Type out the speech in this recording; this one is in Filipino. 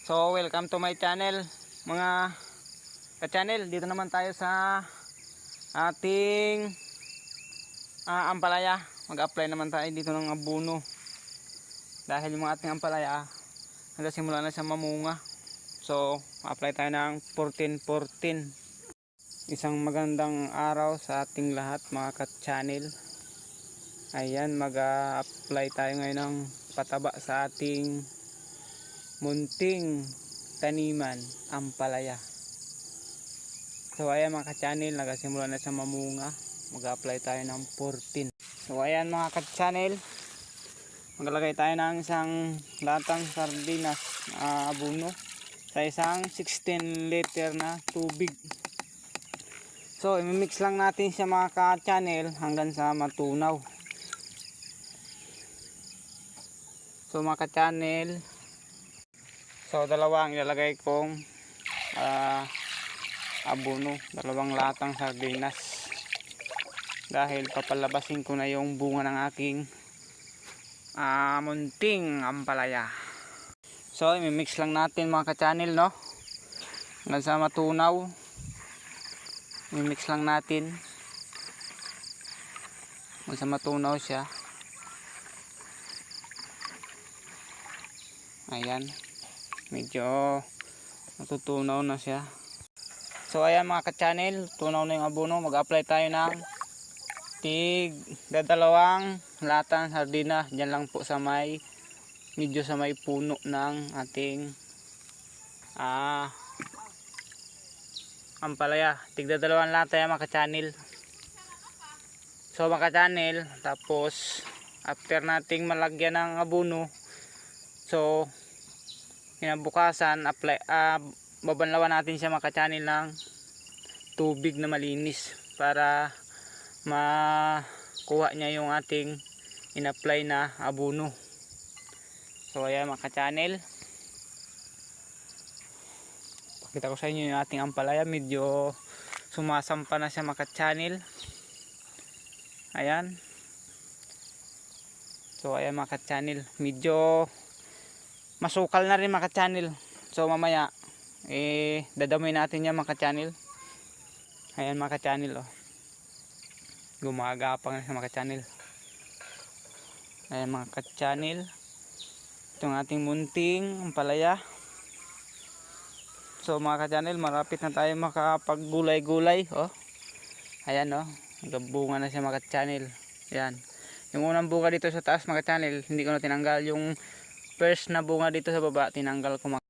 So welcome to my channel mga ka-channel. Dito naman tayo sa ating ampalaya. Mag-apply naman tayo dito ng abono. Dahil yung ating ampalaya nagsimula na siya mamunga. So apply tayo ng 14-14. Isang magandang araw sa ating lahat mga ka-channel. Ayan, mag-apply tayo ngayon ng pataba sa ating munting taniman, ampalaya. So ayan mga ka-channel, nagsimula na siya mamunga. Mag-apply tayo ng 14. So ayan mga ka-channel, maglalagay tayo ng isang latang sardinas abono sa isang 16 liter na tubig. So imimix lang natin siya mga ka-channel hanggang sa matunaw. So mga ka-channel, so dalawang ilalagay kong abono, dalawang latang sardinas, dahil papalabasin ko na yung bunga ng aking munting ampalaya. So imimix lang natin mga ka-channel, no, hanggang sa matunaw. Imimix lang natin hanggang sa matunaw siya. Ayan, medyo natutunaw na siya. So ayan mga ka-channel, tunaw na yung abono. Mag-apply tayo ng dalawang latang sardinas dyan lang po sa medyo sa may puno ng ating ampalaya. Dalawang lata yan mga ka-channel. So mga ka-channel, tapos after nating malagyan ng abono, so kinabukasan babanlawan natin siya mga ka-channel ng tubig na malinis para makuha niya yung ating in-apply na abono. So ayan mga ka-channel, pakita ko sa inyo yung ating ampalaya. Medyo sumasampa na siya mga ka-channel. Ayan. So ayan mga ka-channel, medyo masukal na rin mga ka-channel. So mamaya dadamoy natin yan mga ka-channel. Ayan mga ka-channel, oh, gumagapang na sa mga ka-channel. Ayan mga ka-channel, itong ating munting ampalaya. So mga ka-channel, marapit na tayo makapaggulay-gulay, oh. Ayan, oh, nagbunga na siya mga ka-channel. Ayan, yung unang bunga dito sa taas mga ka-channel, hindi ko na tinanggal. Yung first na bunga dito sa baba, tinanggal ko mga